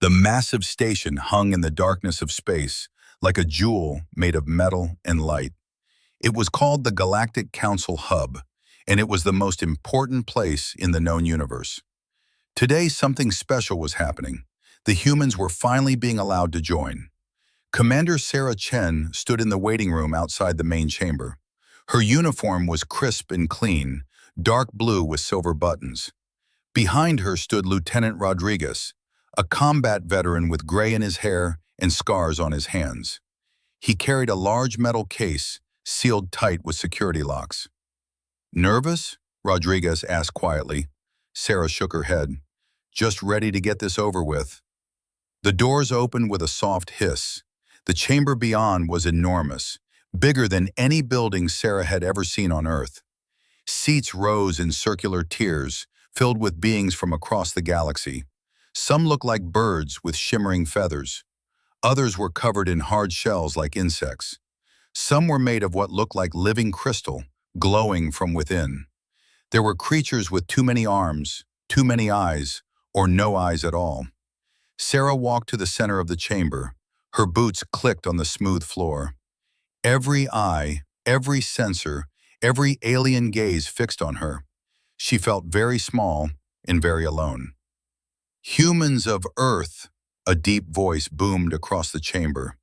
The massive station hung in the darkness of space, like a jewel made of metal and light. It was called the Galactic Council Hub, and it was the most important place in the known universe. Today, something special was happening. The humans were finally being allowed to join. Commander Sarah Chen stood in the waiting room outside the main chamber. Her uniform was crisp and clean, dark blue with silver buttons. Behind her stood Lieutenant Rodriguez, a combat veteran with gray in his hair and scars on his hands. He carried a large metal case, sealed tight with security locks. "Nervous?" Rodriguez asked quietly. Sarah shook her head. "Just ready to get this over with." The doors opened with a soft hiss. The chamber beyond was enormous, bigger than any building Sarah had ever seen on Earth. Seats rose in circular tiers, filled with beings from across the galaxy. Some looked like birds with shimmering feathers. Others were covered in hard shells like insects. Some were made of what looked like living crystal, glowing from within. There were creatures with too many arms, too many eyes, or no eyes at all. Sarah walked to the center of the chamber. Her boots clicked on the smooth floor. Every eye, every sensor, every alien gaze fixed on her. She felt very small and very alone. "Humans of Earth," a deep voice boomed across the chamber.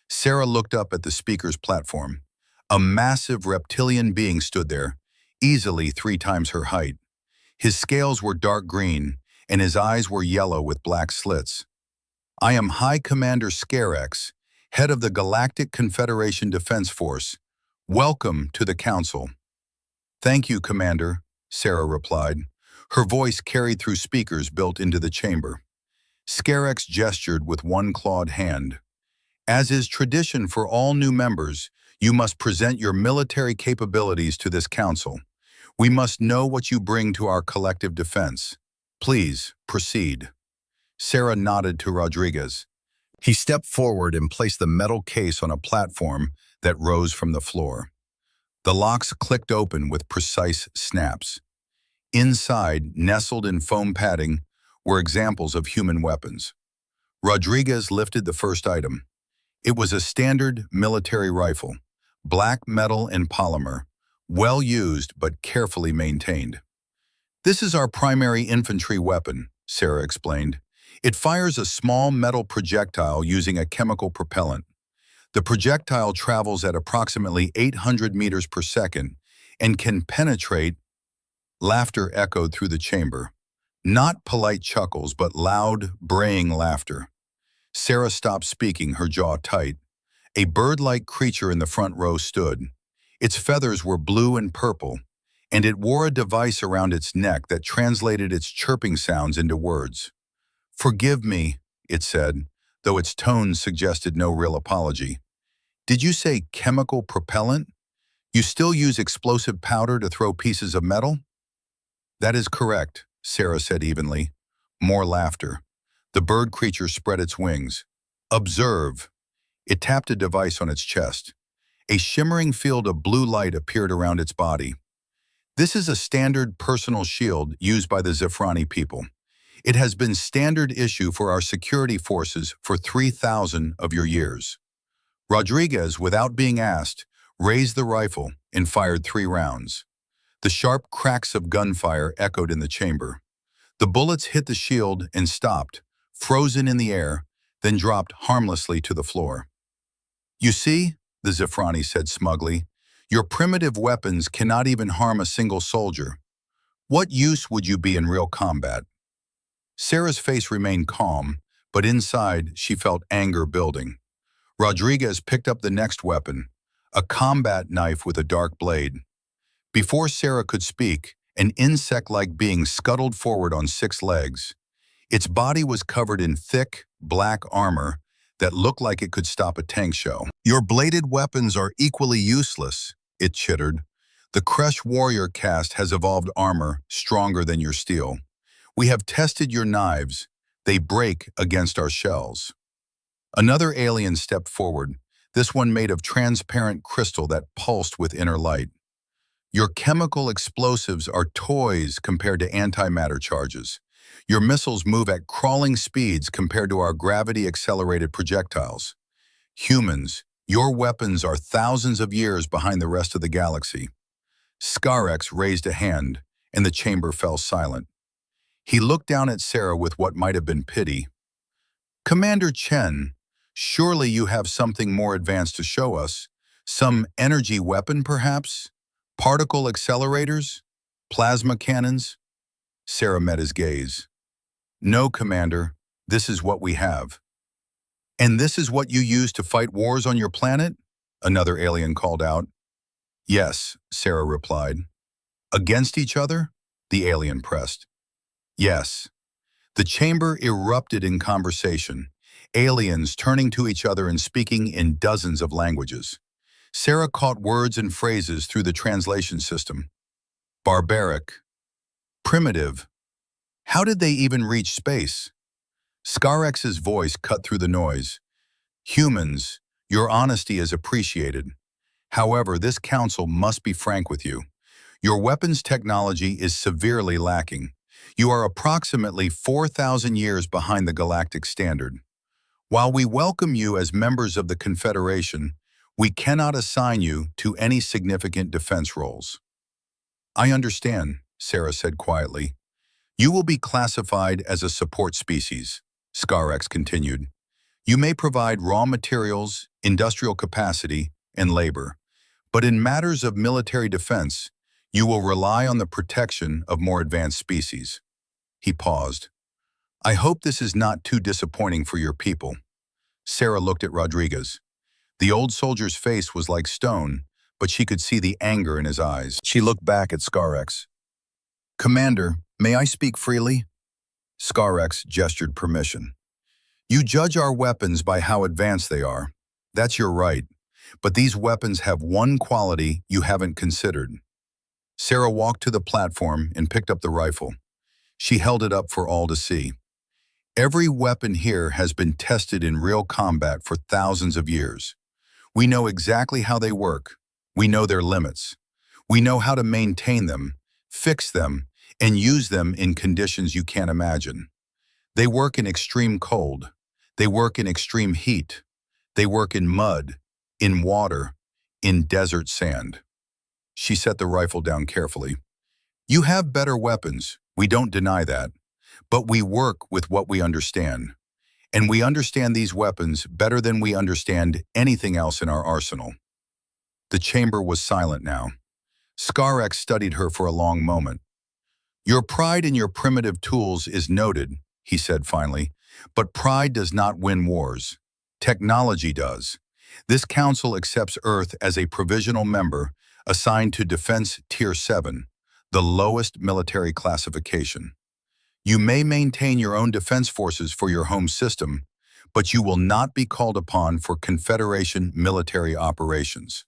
Sarah looked up at the speaker's platform. A massive reptilian being stood there, easily 3 times her height. His scales were dark green, and his eyes were yellow with black slits. "I am High Commander Scarex, head of the Galactic Confederation Defense Force. Welcome to the Council." "Thank you, Commander," Sarah replied. Her voice carried through speakers built into the chamber. Scarex gestured with one clawed hand. "As is tradition for all new members, you must present your military capabilities to this council. We must know what you bring to our collective defense. Please, proceed." Sarah nodded to Rodriguez. He stepped forward and placed the metal case on a platform that rose from the floor. The locks clicked open with precise snaps. Inside, nestled in foam padding, were examples of human weapons. Rodriguez lifted the first item. It was a standard military rifle, black metal and polymer, well used but carefully maintained. "This is our primary infantry weapon," Sarah explained. "It fires a small metal projectile using a chemical propellant. The projectile travels at approximately 800 meters per second and can penetrate." Laughter echoed through the chamber. Not polite chuckles, but loud, braying laughter. Sarah stopped speaking, her jaw tight. A bird-like creature in the front row stood. Its feathers were blue and purple, and it wore a device around its neck that translated its chirping sounds into words. "Forgive me," it said, though its tone suggested no real apology. "Did you say chemical propellant? You still use explosive powder to throw pieces of metal?" "That is correct," Sarah said evenly. More laughter. The bird creature spread its wings. "Observe." It tapped a device on its chest. A shimmering field of blue light appeared around its body. "This is a standard personal shield used by the Zephrani people. It has been standard issue for our security forces for 3,000 of your years." Rodriguez, without being asked, raised the rifle and fired 3 rounds. The sharp cracks of gunfire echoed in the chamber. The bullets hit the shield and stopped, frozen in the air, then dropped harmlessly to the floor. "You see," the Zephrani said smugly, "your primitive weapons cannot even harm a single soldier. What use would you be in real combat?" Sarah's face remained calm, but inside she felt anger building. Rodriguez picked up the next weapon, a combat knife with a dark blade. Before Sarah could speak, an insect-like being scuttled forward on 6 legs. Its body was covered in thick, black armor that looked like it could stop a tank show. "Your bladed weapons are equally useless," it chittered. "The Kresh warrior caste has evolved armor stronger than your steel. We have tested your knives. They break against our shells." Another alien stepped forward, this one made of transparent crystal that pulsed with inner light. "Your chemical explosives are toys compared to antimatter charges. Your missiles move at crawling speeds compared to our gravity-accelerated projectiles. Humans, your weapons are thousands of years behind the rest of the galaxy." Skarex raised a hand, and the chamber fell silent. He looked down at Sarah with what might have been pity. "Commander Chen, surely you have something more advanced to show us. Some energy weapon, perhaps? Particle accelerators? Plasma cannons?" Sarah met his gaze. "No, Commander, this is what we have." "And this is what you use to fight wars on your planet?" another alien called out. "Yes," Sarah replied. "Against each other?" the alien pressed. "Yes." The chamber erupted in conversation, aliens turning to each other and speaking in dozens of languages. Sarah caught words and phrases through the translation system. Barbaric. Primitive. How did they even reach space? Scarex's voice cut through the noise. "Humans, your honesty is appreciated. However, this council must be frank with you. Your weapons technology is severely lacking. You are approximately 4,000 years behind the galactic standard. While we welcome you as members of the Confederation, we cannot assign you to any significant defense roles." "I understand," Sarah said quietly. "You will be classified as a support species," Skarex continued. "You may provide raw materials, industrial capacity, and labor. But in matters of military defense, you will rely on the protection of more advanced species." He paused. "I hope this is not too disappointing for your people." Sarah looked at Rodriguez. The old soldier's face was like stone, but she could see the anger in his eyes. She looked back at Skarex. "Commander, may I speak freely?" Skarex gestured permission. "You judge our weapons by how advanced they are. That's your right. But these weapons have one quality you haven't considered." Sarah walked to the platform and picked up the rifle. She held it up for all to see. "Every weapon here has been tested in real combat for thousands of years. We know exactly how they work. We know their limits. We know how to maintain them, fix them, and use them in conditions you can't imagine. They work in extreme cold. They work in extreme heat. They work in mud, in water, in desert sand." She set the rifle down carefully. "You have better weapons, we don't deny that. But we work with what we understand. And we understand these weapons better than we understand anything else in our arsenal." The chamber was silent now. Skarex studied her for a long moment. "Your pride in your primitive tools is noted," he said finally, "but pride does not win wars. Technology does. This council accepts Earth as a provisional member assigned to Defense Tier 7, the lowest military classification. You may maintain your own defense forces for your home system, but you will not be called upon for Confederation military operations."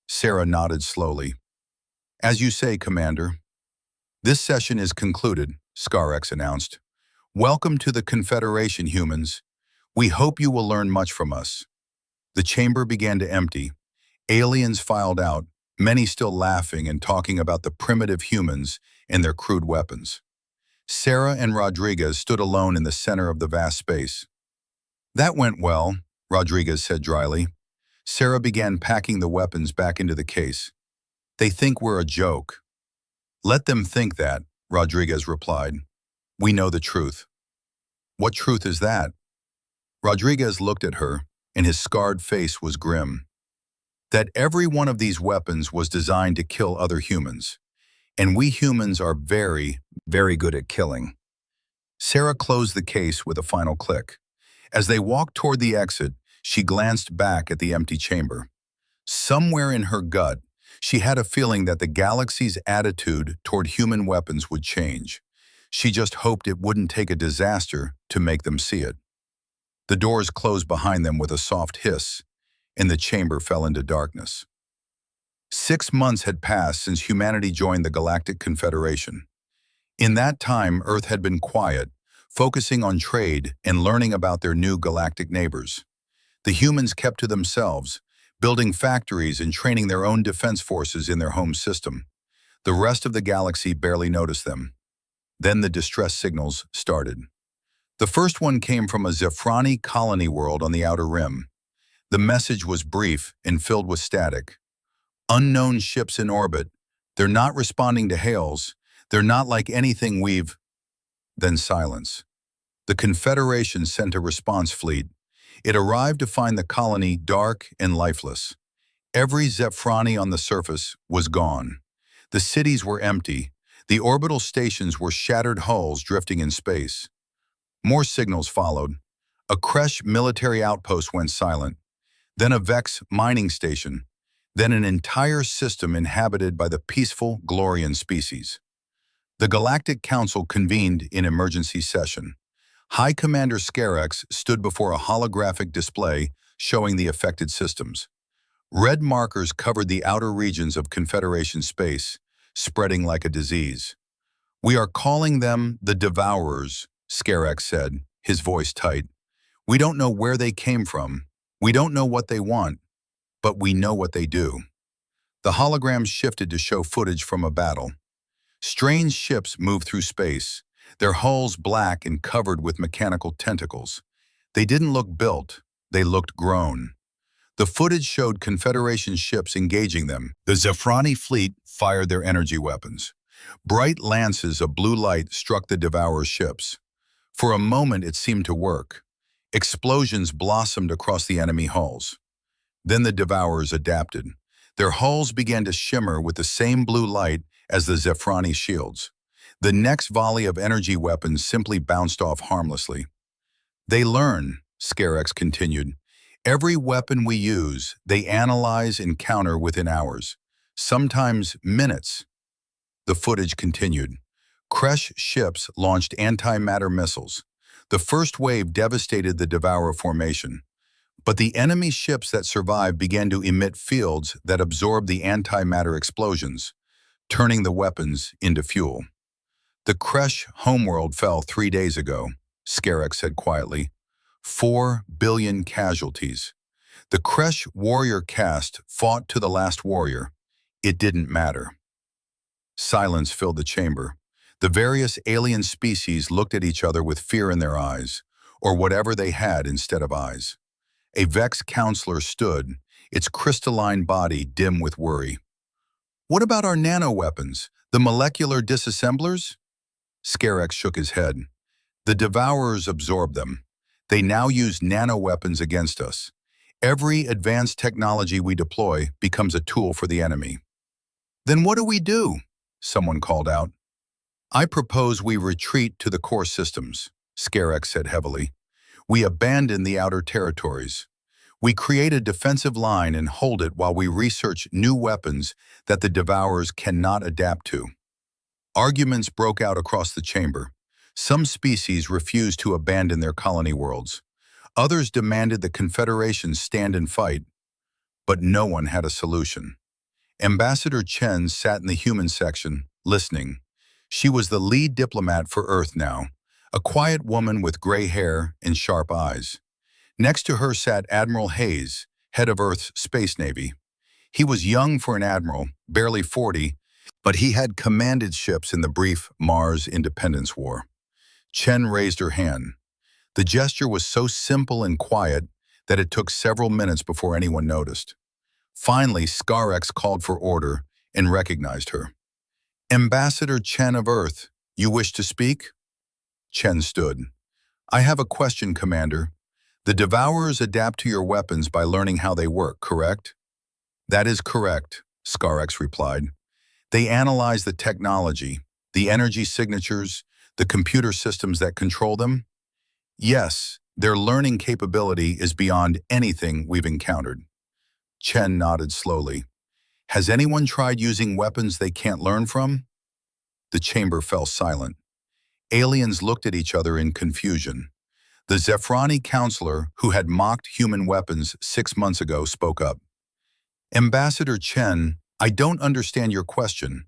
Sarah nodded slowly. "As you say, Commander." "This session is concluded," Skarex announced. "Welcome to the Confederation, humans. We hope you will learn much from us." The chamber began to empty. Aliens filed out, many still laughing and talking about the primitive humans and their crude weapons. Sarah and Rodriguez stood alone in the center of the vast space. "That went well," Rodriguez said dryly. Sarah began packing the weapons back into the case. "They think we're a joke." "Let them think that," Rodriguez replied. "We know the truth." "What truth is that?" Rodriguez looked at her, and his scarred face was grim. "That every one of these weapons was designed to kill other humans. And we humans are very, very good at killing." Sarah closed the case with a final click. As they walked toward the exit, she glanced back at the empty chamber. Somewhere in her gut, she had a feeling that the galaxy's attitude toward human weapons would change. She just hoped it wouldn't take a disaster to make them see it. The doors closed behind them with a soft hiss, and the chamber fell into darkness. 6 months had passed since humanity joined the Galactic Confederation. In that time, Earth had been quiet, focusing on trade and learning about their new galactic neighbors. The humans kept to themselves, building factories and training their own defense forces in their home system. The rest of the galaxy barely noticed them. Then the distress signals started. The first one came from a Zephrani colony world on the Outer Rim. The message was brief and filled with static. Unknown ships in orbit. They're not responding to hails. They're not like anything we've... Then silence. The Confederation sent a response fleet. It arrived to find the colony dark and lifeless. Every Zephrani on the surface was gone. The cities were empty. The orbital stations were shattered hulls drifting in space. More signals followed. A Kresh military outpost went silent. Then a Vex mining station. Then an entire system inhabited by the peaceful Glorian species. The Galactic Council convened in emergency session. High Commander Scarex stood before a holographic display showing the affected systems. Red markers covered the outer regions of Confederation space, spreading like a disease. "We are calling them the Devourers," Scarex said, his voice tight. "We don't know where they came from. We don't know what they want, but we know what they do." The holograms shifted to show footage from a battle. Strange ships moved through space, their hulls black and covered with mechanical tentacles. They didn't look built, they looked grown. The footage showed Confederation ships engaging them. The Zephrani fleet fired their energy weapons. Bright lances of blue light struck the Devourer's ships. For a moment it seemed to work. Explosions blossomed across the enemy hulls. Then the Devourers adapted. Their hulls began to shimmer with the same blue light as the Zephrani shields. The next volley of energy weapons simply bounced off harmlessly. "They learn," Scarex continued. "Every weapon we use, they analyze and counter within hours, sometimes minutes." The footage continued. Kresh ships launched antimatter missiles. The first wave devastated the Devourer formation. But the enemy ships that survived began to emit fields that absorbed the antimatter explosions, turning the weapons into fuel. "The Kresh homeworld fell 3 days ago," Scarex said quietly. 4 billion casualties. The Kresh warrior caste fought to the last warrior. It didn't matter. Silence filled the chamber. The various alien species looked at each other with fear in their eyes, or whatever they had instead of eyes. A Vex counselor stood, its crystalline body dim with worry. "What about our nano-weapons, the molecular disassemblers?" Scarex shook his head. "The Devourers absorbed them. They now use nano-weapons against us. Every advanced technology we deploy becomes a tool for the enemy." "Then what do we do?" someone called out. "I propose we retreat to the core systems," Scarex said heavily. "We abandon the outer territories. We create a defensive line and hold it while we research new weapons that the Devourers cannot adapt to." Arguments broke out across the chamber. Some species refused to abandon their colony worlds. Others demanded the Confederation stand and fight. But no one had a solution. Ambassador Chen sat in the human section, listening. She was the lead diplomat for Earth now, a quiet woman with gray hair and sharp eyes. Next to her sat Admiral Hayes, head of Earth's Space Navy. He was young for an admiral, barely 40, but he had commanded ships in the brief Mars Independence War. Chen raised her hand. The gesture was so simple and quiet that it took several minutes before anyone noticed. Finally, Scarex called for order and recognized her. "Ambassador Chen of Earth, you wish to speak?" Chen stood. "I have a question, Commander. The Devourers adapt to your weapons by learning how they work, correct?" "That is correct," Scarex replied. "They analyze the technology, the energy signatures, the computer systems that control them. Yes, their learning capability is beyond anything we've encountered." Chen nodded slowly. "Has anyone tried using weapons they can't learn from?" The chamber fell silent. Aliens looked at each other in confusion. The Zephrani counselor, who had mocked human weapons 6 months ago, spoke up. "Ambassador Chen, I don't understand your question.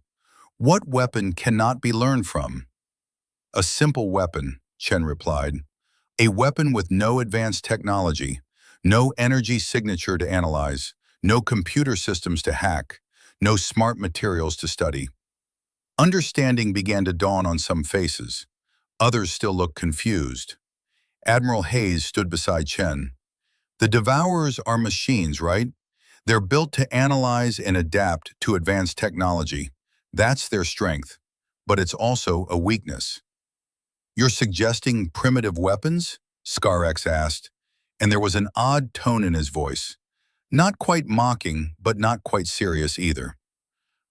What weapon cannot be learned from?" "A simple weapon," Chen replied. "A weapon with no advanced technology, no energy signature to analyze, no computer systems to hack, no smart materials to study." Understanding began to dawn on some faces. Others still looked confused. Admiral Hayes stood beside Chen. The Devourers are machines, right? They're built to analyze and adapt to advanced technology. That's their strength. But it's also a weakness. You're suggesting primitive weapons? Scar-X asked, and there was an odd tone in his voice. Not quite mocking, but not quite serious either.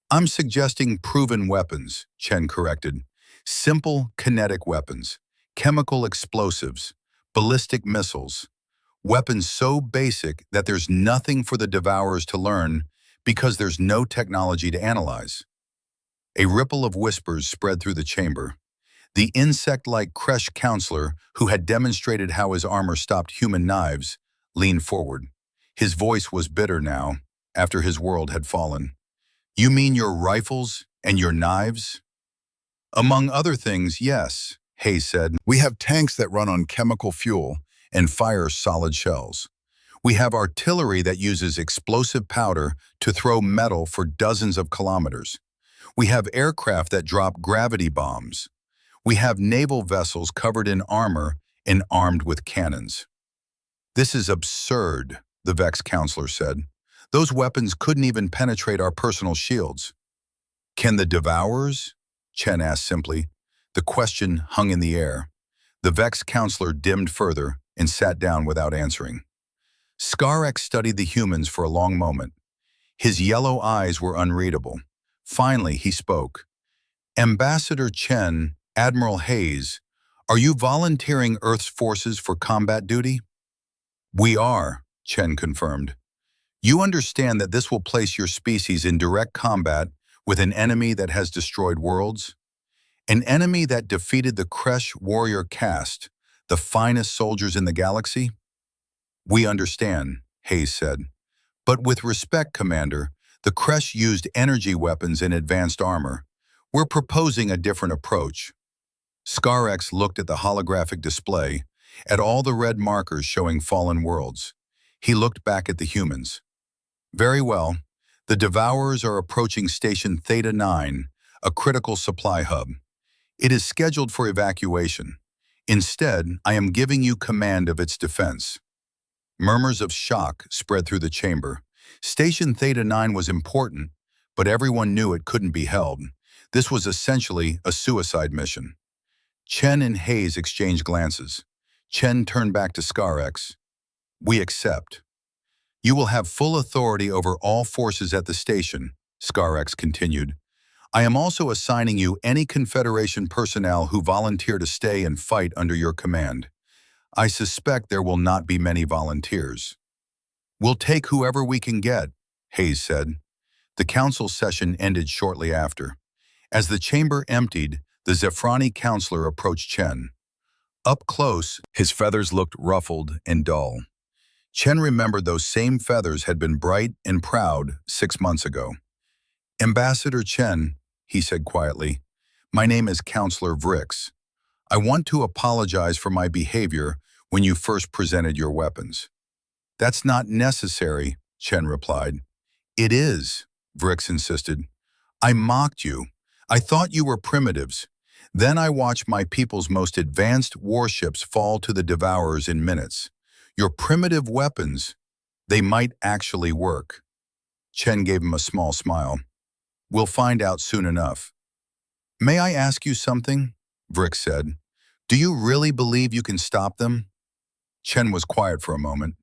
I'm suggesting proven weapons, Chen corrected. Simple kinetic weapons, chemical explosives, ballistic missiles. Weapons so basic that there's nothing for the Devourers to learn because there's no technology to analyze. A ripple of whispers spread through the chamber. The insect-like Kresh counselor, who had demonstrated how his armor stopped human knives, leaned forward. His voice was bitter now, after his world had fallen. You mean your rifles and your knives? Among other things, yes, Hayes said. We have tanks that run on chemical fuel and fire solid shells. We have artillery that uses explosive powder to throw metal for dozens of kilometers. We have aircraft that drop gravity bombs. We have naval vessels covered in armor and armed with cannons. This is absurd, the Vex counselor said. Those weapons couldn't even penetrate our personal shields. Can the Devourers? Chen asked simply. The question hung in the air. The Vex counselor dimmed further and sat down without answering. Scar-X studied the humans for a long moment. His yellow eyes were unreadable. Finally, he spoke. Ambassador Chen, Admiral Hayes, are you volunteering Earth's forces for combat duty? We are, Chen confirmed. You understand that this will place your species in direct combat with an enemy that has destroyed worlds? An enemy that defeated the Kresh warrior caste, the finest soldiers in the galaxy? We understand, Hayes said. But with respect, Commander, the Kresh used energy weapons and advanced armor. We're proposing a different approach. Scar-X looked at the holographic display, at all the red markers showing fallen worlds. He looked back at the humans. Very well. The Devourers are approaching Station Theta 9, a critical supply hub. It is scheduled for evacuation. Instead, I am giving you command of its defense. Murmurs of shock spread through the chamber. Station Theta 9 was important, but everyone knew it couldn't be held. This was essentially a suicide mission. Chen and Hayes exchanged glances. Chen turned back to Scar-X. We accept. You will have full authority over all forces at the station, Scar-X continued. I am also assigning you any Confederation personnel who volunteer to stay and fight under your command. I suspect there will not be many volunteers. We'll take whoever we can get, Hayes said. The council session ended shortly after. As the chamber emptied, the Zephrani counselor approached Chen. Up close, his feathers looked ruffled and dull. Chen remembered those same feathers had been bright and proud 6 months ago. Ambassador Chen, he said quietly, my name is Counselor Vrix. I want to apologize for my behavior when you first presented your weapons. That's not necessary, Chen replied. It is, Vrix insisted. I mocked you. I thought you were primitives. Then I watched my people's most advanced warships fall to the Devourers in minutes. Your primitive weapons, they might actually work. Chen gave him a small smile. We'll find out soon enough. May I ask you something? Vrix said. Do you really believe you can stop them? Chen was quiet for a moment.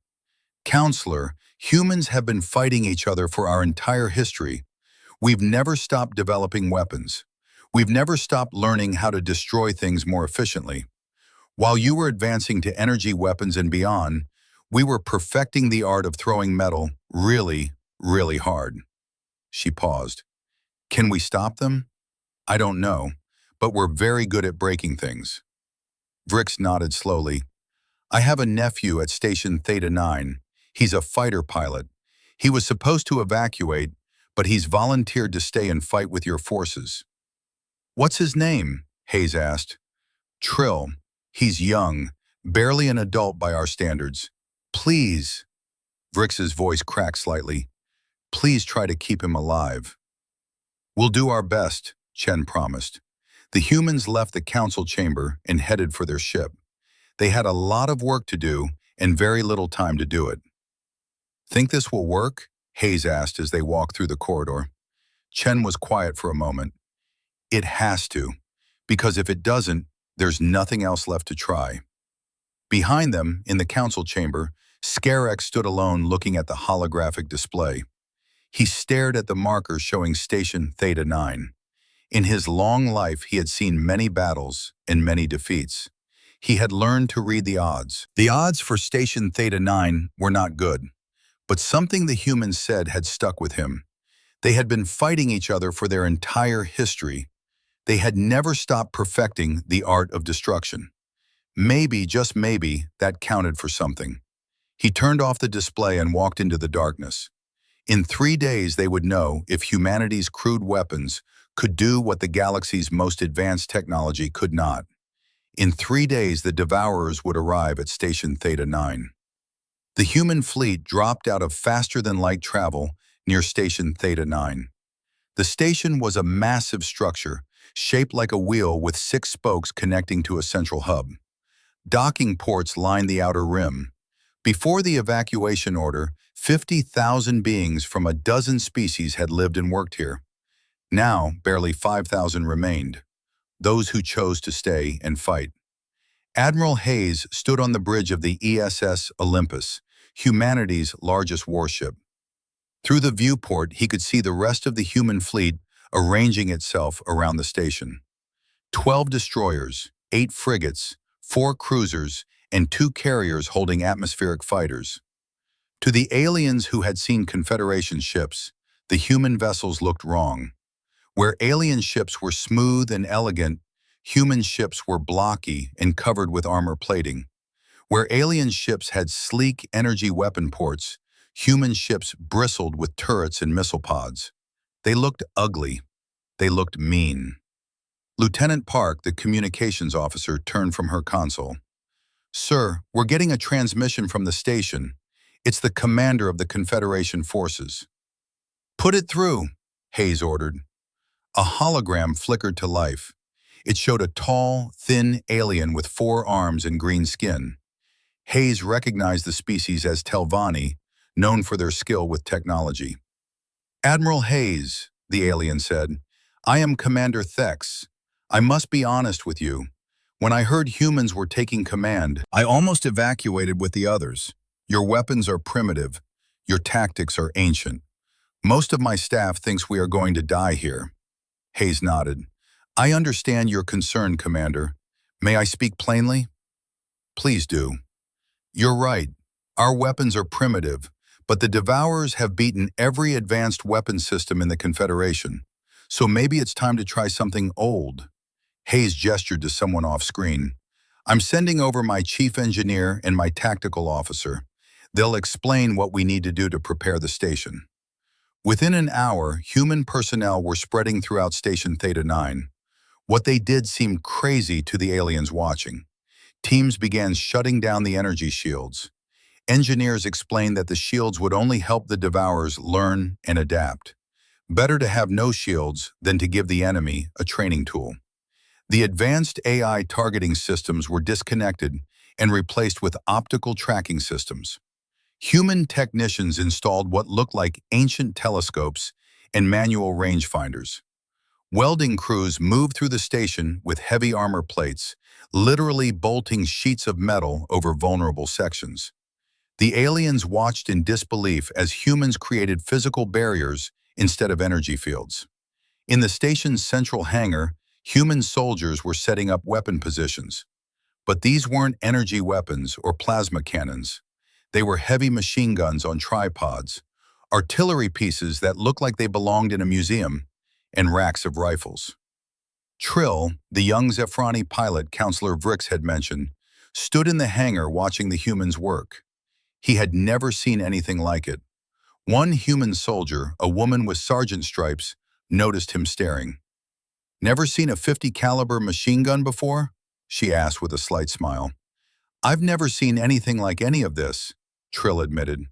Counselor, humans have been fighting each other for our entire history. We've never stopped developing weapons. We've never stopped learning how to destroy things more efficiently. While you were advancing to energy weapons and beyond, we were perfecting the art of throwing metal really, really hard. She paused. Can we stop them? I don't know, but we're very good at breaking things. Vrix nodded slowly. I have a nephew at Station Theta 9. He's a fighter pilot. He was supposed to evacuate, but he's volunteered to stay and fight with your forces. What's his name? Hayes asked. Trill. He's young, barely an adult by our standards. Please. Vrix's voice cracked slightly. Please try to keep him alive. We'll do our best, Chen promised. The humans left the council chamber and headed for their ship. They had a lot of work to do and very little time to do it. Think this will work? Hayes asked as they walked through the corridor. Chen was quiet for a moment. It has to, because if it doesn't, there's nothing else left to try. Behind them, in the council chamber, Scarex stood alone looking at the holographic display. He stared at the marker showing Station Theta 9. In his long life, he had seen many battles and many defeats. He had learned to read the odds. The odds for Station Theta 9 were not good, but something the humans said had stuck with him. They had been fighting each other for their entire history. They had never stopped perfecting the art of destruction. Maybe, just maybe, that counted for something. He turned off the display and walked into the darkness. In 3 days, they would know if humanity's crude weapons could do what the galaxy's most advanced technology could not. In 3 days, the Devourers would arrive at Station Theta 9. The human fleet dropped out of faster-than-light travel near Station Theta 9. The station was a massive structure, shaped like a wheel with 6 spokes connecting to a central hub. Docking ports lined the outer rim. Before the evacuation order, 50,000 beings from a dozen species had lived and worked here. Now, barely 5,000 remained, those who chose to stay and fight. Admiral Hayes stood on the bridge of the ESS Olympus, humanity's largest warship. Through the viewport, he could see the rest of the human fleet arranging itself around the station. 12 destroyers, 8 frigates, 4 cruisers, and 2 carriers holding atmospheric fighters. To the aliens who had seen Confederation ships, the human vessels looked wrong. Where alien ships were smooth and elegant, human ships were blocky and covered with armor plating. Where alien ships had sleek energy weapon ports, human ships bristled with turrets and missile pods. They looked ugly. They looked mean. Lieutenant Park, the communications officer, turned from her console. "Sir, we're getting a transmission from the station. It's the commander of the Confederation forces." "Put it through," Hayes ordered. A hologram flickered to life. It showed a tall, thin alien with 4 arms and green skin. Hayes recognized the species as Telvanni, known for their skill with technology. "Admiral Hayes," the alien said, "I am Commander Thex. I must be honest with you. When I heard humans were taking command, I almost evacuated with the others. Your weapons are primitive. Your tactics are ancient. Most of my staff thinks we are going to die here." Hayes nodded. "I understand your concern, Commander. May I speak plainly?" "Please do." "You're right. Our weapons are primitive, but the Devourers have beaten every advanced weapon system in the Confederation. So maybe it's time to try something old." Hayes gestured to someone off-screen. "I'm sending over my chief engineer and my tactical officer. They'll explain what we need to do to prepare the station." Within an hour, human personnel were spreading throughout Station Theta 9. What they did seemed crazy to the aliens watching. Teams began shutting down the energy shields. Engineers explained that the shields would only help the Devourers learn and adapt. Better to have no shields than to give the enemy a training tool. The advanced AI targeting systems were disconnected and replaced with optical tracking systems. Human technicians installed what looked like ancient telescopes and manual rangefinders. Welding crews moved through the station with heavy armor plates, literally bolting sheets of metal over vulnerable sections. The aliens watched in disbelief as humans created physical barriers instead of energy fields. In the station's central hangar, human soldiers were setting up weapon positions. But these weren't energy weapons or plasma cannons. They were heavy machine guns on tripods, artillery pieces that looked like they belonged in a museum, and racks of rifles. Trill, the young Zephrani pilot Counselor Vrix had mentioned, stood in the hangar watching the humans work. He had never seen anything like it. One human soldier, a woman with sergeant stripes, noticed him staring. "Never seen a 50 caliber machine gun before?" she asked with a slight smile. "I've never seen anything like any of this," Trill admitted.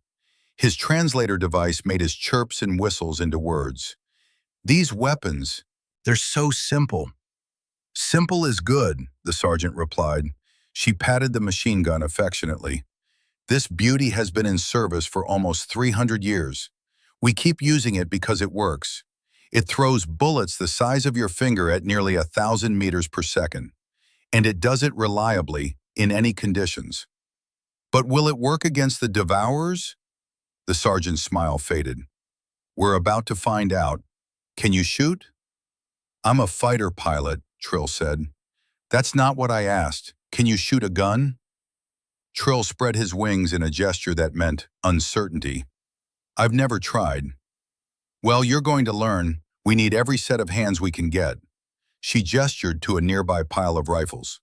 His translator device made his chirps and whistles into words. "These weapons, They're so simple. Simple is good, the sergeant replied. She patted the machine gun affectionately. This beauty has been in service for almost 300 years. We keep using it because it works. It throws bullets the size of your finger at nearly 1,000 meters per second. And it does it reliably, in any conditions. But will it work against the Devourers? The sergeant's smile faded. We're about to find out. Can you shoot? I'm a fighter pilot, Trill said. That's not what I asked. Can you shoot a gun? Trill spread his wings in a gesture that meant uncertainty. I've never tried. Well, you're going to learn. We need every set of hands we can get. She gestured to a nearby pile of rifles.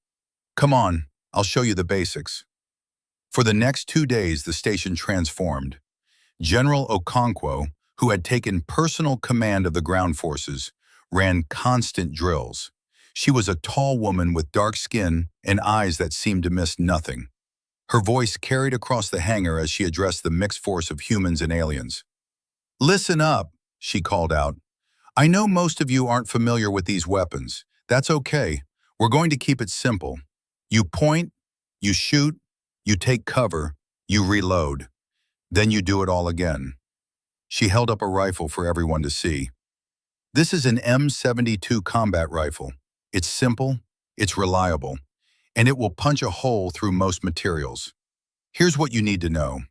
Come on, I'll show you the basics. For the next 2 days, the station transformed. General Okonkwo, who had taken personal command of the ground forces, ran constant drills. She was a tall woman with dark skin and eyes that seemed to miss nothing. Her voice carried across the hangar as she addressed the mixed force of humans and aliens. Listen up, she called out. I know most of you aren't familiar with these weapons. That's okay. We're going to keep it simple. You point, you shoot, you take cover, you reload. Then you do it all again. She held up a rifle for everyone to see. This is an M72 combat rifle. It's simple, it's reliable, and it will punch a hole through most materials. Here's what you need to know.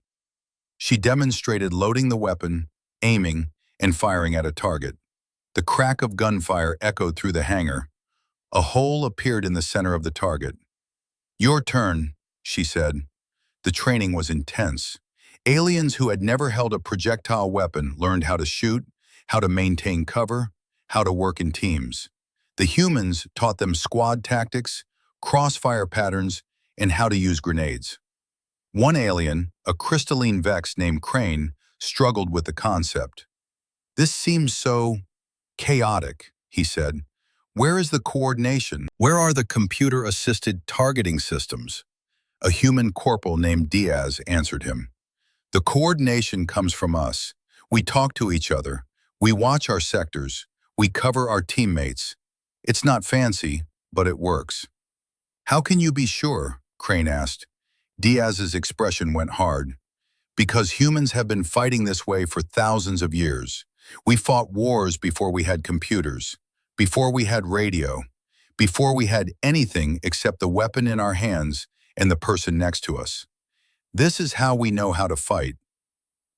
She demonstrated loading the weapon, aiming, and firing at a target. The crack of gunfire echoed through the hangar. A hole appeared in the center of the target. Your turn, she said. The training was intense. Aliens who had never held a projectile weapon learned how to shoot, how to maintain cover, how to work in teams. The humans taught them squad tactics, crossfire patterns, and how to use grenades. One alien, a crystalline Vex named Crane, struggled with the concept. This seems so chaotic, he said. Where is the coordination? Where are the computer-assisted targeting systems? A human corporal named Diaz answered him. The coordination comes from us. We talk to each other. We watch our sectors. We cover our teammates. It's not fancy, but it works. How can you be sure? Crane asked. Diaz's expression went hard. Because humans have been fighting this way for thousands of years. We fought wars before we had computers, before we had radio, before we had anything except the weapon in our hands and the person next to us. This is how we know how to fight.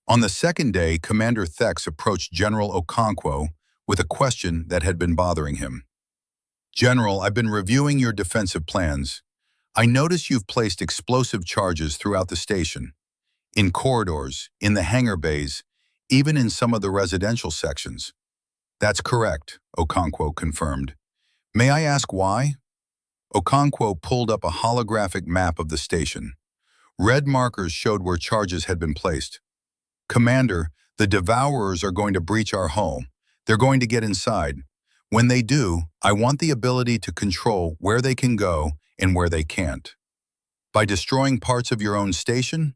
On the second day, Commander Thex approached General Okonkwo with a question that had been bothering him. General, I've been reviewing your defensive plans. I notice you've placed explosive charges throughout the station, in corridors, in the hangar bays, even in some of the residential sections. That's correct, Okonkwo confirmed. May I ask why? Okonkwo pulled up a holographic map of the station. Red markers showed where charges had been placed. Commander, the Devourers are going to breach our hull. They're going to get inside. When they do, I want the ability to control where they can go and where they can't. By destroying parts of your own station?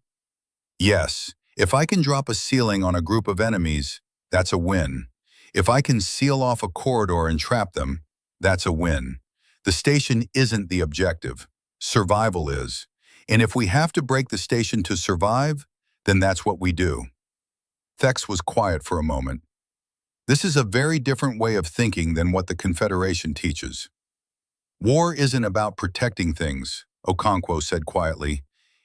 Yes. If I can drop a ceiling on a group of enemies, that's a win. If I can seal off a corridor and trap them, that's a win. The station isn't the objective. Survival is. And if we have to break the station to survive, then that's what we do. Thex was quiet for a moment. This is a very different way of thinking than what the Confederation teaches. War isn't about protecting things, Okonkwo said quietly.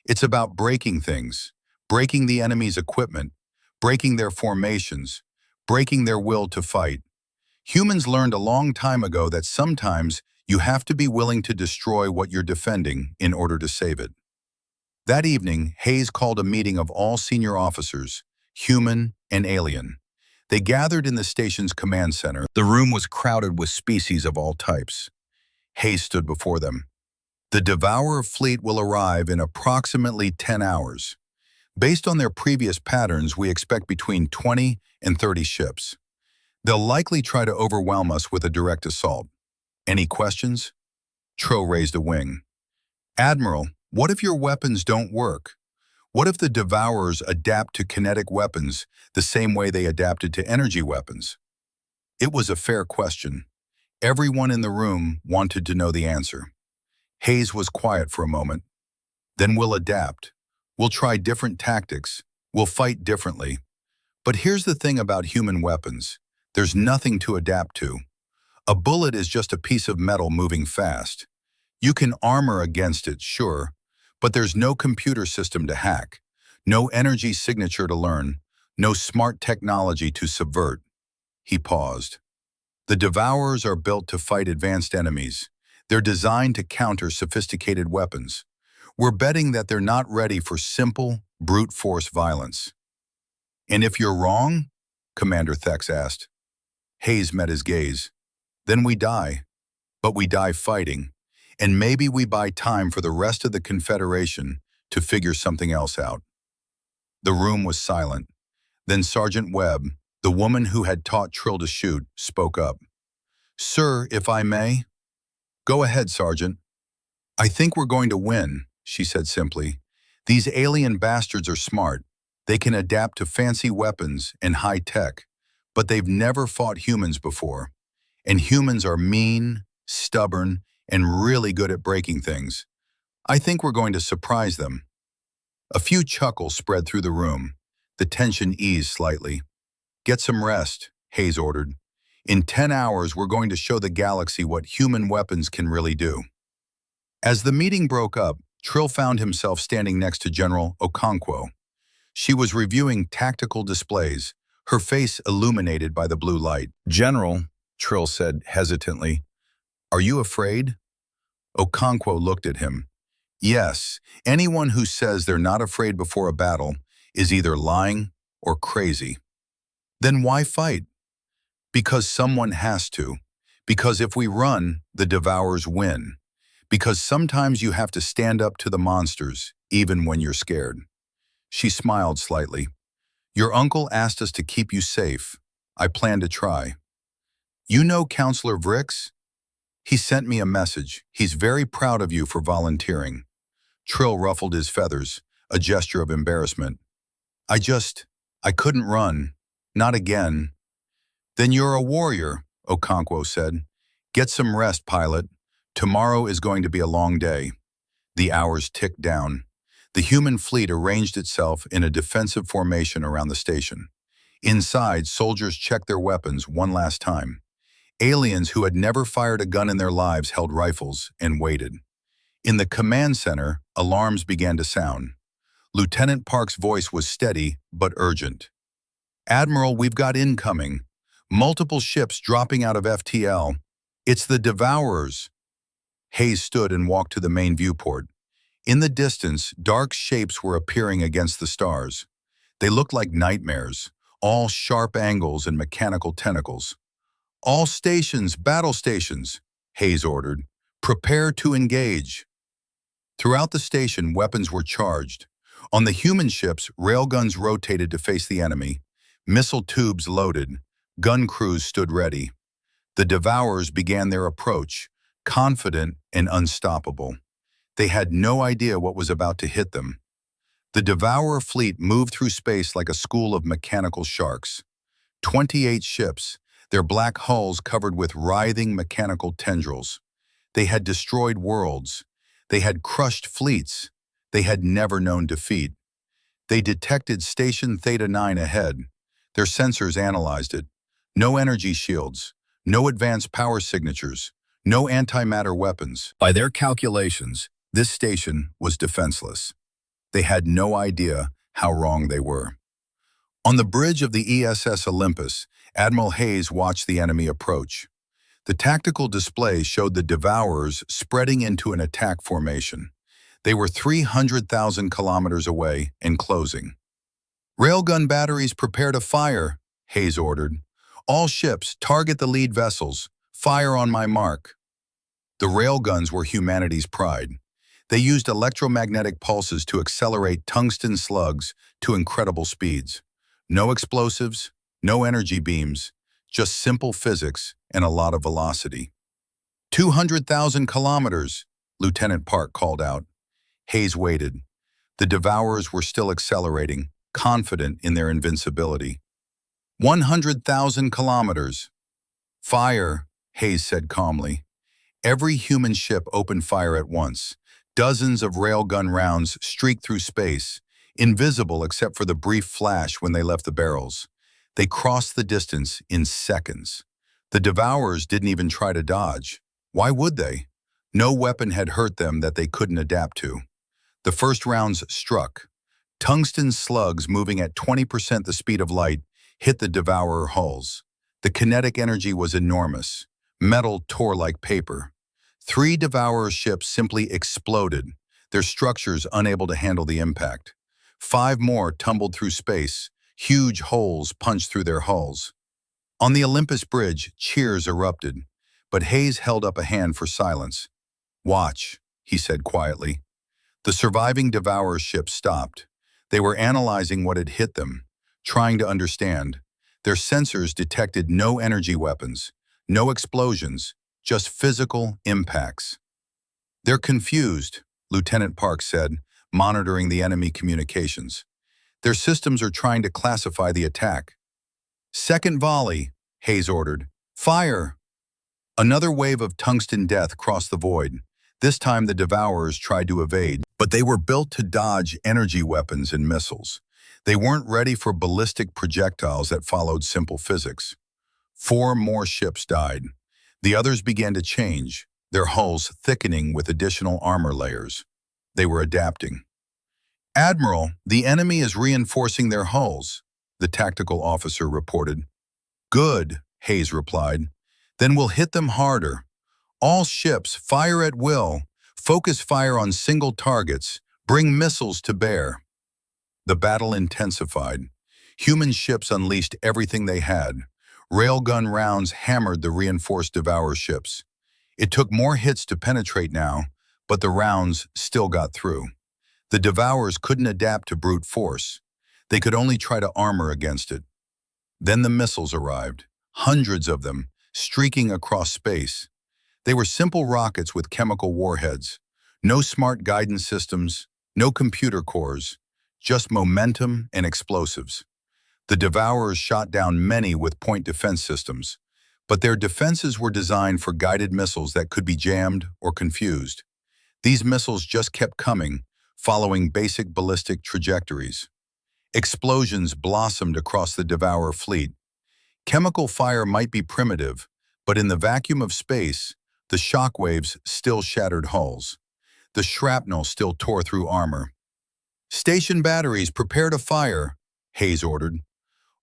It's about breaking things, breaking the enemy's equipment, breaking their formations, breaking their will to fight. Humans learned a long time ago that sometimes you have to be willing to destroy what you're defending in order to save it. That evening, Hayes called a meeting of all senior officers, human and alien. They gathered in the station's command center. The room was crowded with species of all types. Hayes stood before them. The Devourer fleet will arrive in approximately 10 hours. Based on their previous patterns, we expect between 20 and 30 ships. They'll likely try to overwhelm us with a direct assault. Any questions? Tro raised a wing. Admiral, what if your weapons don't work? What if the Devourers adapt to kinetic weapons the same way they adapted to energy weapons? It was a fair question. Everyone in the room wanted to know the answer. Hayes was quiet for a moment. Then we'll adapt. We'll try different tactics. We'll fight differently. But here's the thing about human weapons. There's nothing to adapt to. A bullet is just a piece of metal moving fast. You can armor against it, sure, but there's no computer system to hack, no energy signature to learn, no smart technology to subvert. He paused. The Devourers are built to fight advanced enemies. They're designed to counter sophisticated weapons. We're betting that they're not ready for simple, brute force violence. And if you're wrong? Commander Thex asked. Hayes met his gaze. Then we die. But we die fighting. And maybe we buy time for the rest of the Confederation to figure something else out. The room was silent. Then Sergeant Webb, the woman who had taught Trill to shoot, spoke up. Sir, if I may? Go ahead, Sergeant. I think we're going to win, she said simply. These alien bastards are smart. They can adapt to fancy weapons and high tech, but they've never fought humans before. And humans are mean, stubborn, and really good at breaking things. I think we're going to surprise them. A few chuckles spread through the room. The tension eased slightly. Get some rest, Hayes ordered. In 10 hours, we're going to show the galaxy what human weapons can really do. As the meeting broke up, Trill found himself standing next to General Okonkwo. She was reviewing tactical displays, her face illuminated by the blue light. General, Trill said hesitantly, are you afraid? Okonkwo looked at him. Yes, anyone who says they're not afraid before a battle is either lying or crazy. Then why fight? Because someone has to. Because if we run, the Devourers win. Because sometimes you have to stand up to the monsters, even when you're scared. She smiled slightly. Your uncle asked us to keep you safe. I plan to try. You know Counselor Vrix? He sent me a message. He's very proud of you for volunteering. Trill ruffled his feathers, a gesture of embarrassment. I couldn't run. Not again. Then you're a warrior, Okonkwo said. Get some rest, pilot. Tomorrow is going to be a long day. The hours ticked down. The human fleet arranged itself in a defensive formation around the station. Inside, soldiers checked their weapons one last time. Aliens who had never fired a gun in their lives held rifles and waited. In the command center, alarms began to sound. Lieutenant Park's voice was steady but urgent. Admiral, we've got incoming. Multiple ships dropping out of FTL. It's the Devourers. Hayes stood and walked to the main viewport. In the distance, dark shapes were appearing against the stars. They looked like nightmares, all sharp angles and mechanical tentacles. All stations, battle stations, Hayes ordered. Prepare to engage. Throughout the station, weapons were charged. On the human ships, railguns rotated to face the enemy. Missile tubes loaded. Gun crews stood ready. The Devourers began their approach, confident and unstoppable. They had no idea what was about to hit them. The Devourer fleet moved through space like a school of mechanical sharks. 28 ships, their black hulls covered with writhing mechanical tendrils. They had destroyed worlds. They had crushed fleets. They had never known defeat. They detected Station Theta 9 ahead. Their sensors analyzed it. No energy shields, no advanced power signatures, no antimatter weapons. By their calculations, this station was defenseless. They had no idea how wrong they were. On the bridge of the ESS Olympus, Admiral Hayes watched the enemy approach. The tactical display showed the Devourers spreading into an attack formation. They were 300,000 kilometers away and closing. Railgun batteries prepare to fire, Hayes ordered. All ships, target the lead vessels. Fire on my mark. The railguns were humanity's pride. They used electromagnetic pulses to accelerate tungsten slugs to incredible speeds. No explosives, no energy beams, just simple physics and a lot of velocity. 200,000 kilometers, Lieutenant Park called out. Hayes waited. The Devourers were still accelerating, confident in their invincibility. 100,000 kilometers. Fire, Hayes said calmly. Every human ship opened fire at once. Dozens of railgun rounds streaked through space, invisible except for the brief flash when they left the barrels. They crossed the distance in seconds. The Devourers didn't even try to dodge. Why would they? No weapon had hurt them that they couldn't adapt to. The first rounds struck. Tungsten slugs moving at 20% the speed of light hit the Devourer hulls. The kinetic energy was enormous. Metal tore like paper. 3 Devourer ships simply exploded, their structures unable to handle the impact. 5 more tumbled through space, huge holes punched through their hulls. On the Olympus Bridge, cheers erupted, but Hayes held up a hand for silence. "Watch," he said quietly. The surviving Devourer ships stopped. They were analyzing what had hit them, trying to understand. Their sensors detected no energy weapons, no explosions, just physical impacts. "They're confused," Lieutenant Park said, monitoring the enemy communications. "Their systems are trying to classify the attack." "Second volley," Hayes ordered. "Fire!" Another wave of tungsten death crossed the void. This time the Devourers tried to evade, but they were built to dodge energy weapons and missiles. They weren't ready for ballistic projectiles that followed simple physics. 4 more ships died. The others began to change, their hulls thickening with additional armor layers. They were adapting. "Admiral, the enemy is reinforcing their hulls," the tactical officer reported. "Good," Hayes replied. "Then we'll hit them harder. All ships, fire at will. Focus fire on single targets. Bring missiles to bear." The battle intensified. Human ships unleashed everything they had. Railgun rounds hammered the reinforced Devourer ships. It took more hits to penetrate now, but the rounds still got through. The Devourers couldn't adapt to brute force. They could only try to armor against it. Then the missiles arrived, hundreds of them, streaking across space. They were simple rockets with chemical warheads. No smart guidance systems, no computer cores, just momentum and explosives. The Devourers shot down many with point defense systems, but their defenses were designed for guided missiles that could be jammed or confused. These missiles just kept coming, following basic ballistic trajectories. Explosions blossomed across the Devourer fleet. Chemical fire might be primitive, but in the vacuum of space, the shockwaves still shattered hulls. The shrapnel still tore through armor. "Station batteries, prepare to fire," Hayes ordered.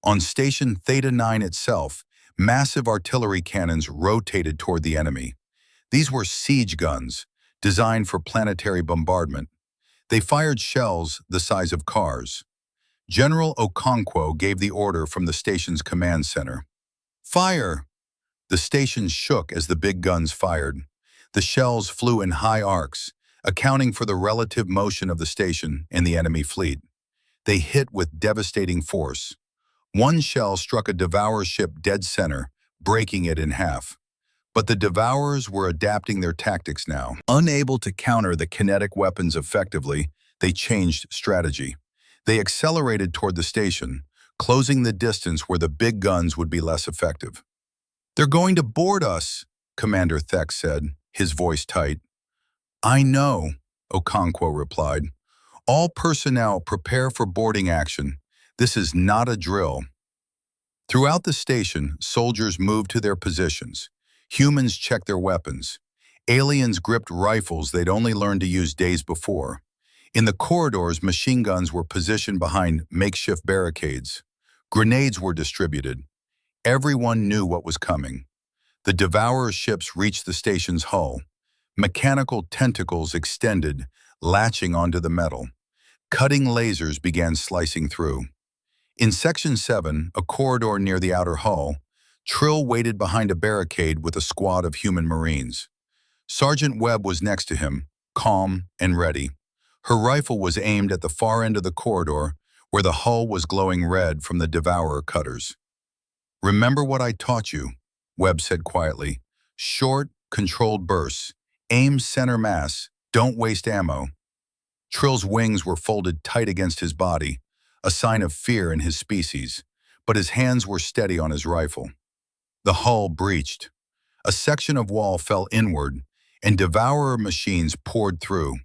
On Station Theta 9 itself, massive artillery cannons rotated toward the enemy. These were siege guns, designed for planetary bombardment. They fired shells the size of cars. General Okonkwo gave the order from the station's command center. "Fire!" The station shook as the big guns fired. The shells flew in high arcs, accounting for the relative motion of the station and the enemy fleet. They hit with devastating force. One shell struck a Devourer ship dead center, breaking it in half. But the Devourers were adapting their tactics now. Unable to counter the kinetic weapons effectively, they changed strategy. They accelerated toward the station, closing the distance where the big guns would be less effective. "They're going to board us," Commander Thek said, his voice tight. "I know," Okonkwo replied. "All personnel prepare for boarding action. This is not a drill." Throughout the station, soldiers moved to their positions. Humans checked their weapons. Aliens gripped rifles they'd only learned to use days before. In the corridors, machine guns were positioned behind makeshift barricades. Grenades were distributed. Everyone knew what was coming. The Devourer ships reached the station's hull. Mechanical tentacles extended, latching onto the metal. Cutting lasers began slicing through. In Section 7, a corridor near the outer hull, Trill waited behind a barricade with a squad of human Marines. Sergeant Webb was next to him, calm and ready. Her rifle was aimed at the far end of the corridor, where the hull was glowing red from the Devourer cutters. "Remember what I taught you," Webb said quietly. "Short, controlled bursts. Aim center mass. Don't waste ammo." Trill's wings were folded tight against his body, a sign of fear in his species, but his hands were steady on his rifle. The hull breached. A section of wall fell inward, and devourer machines poured through.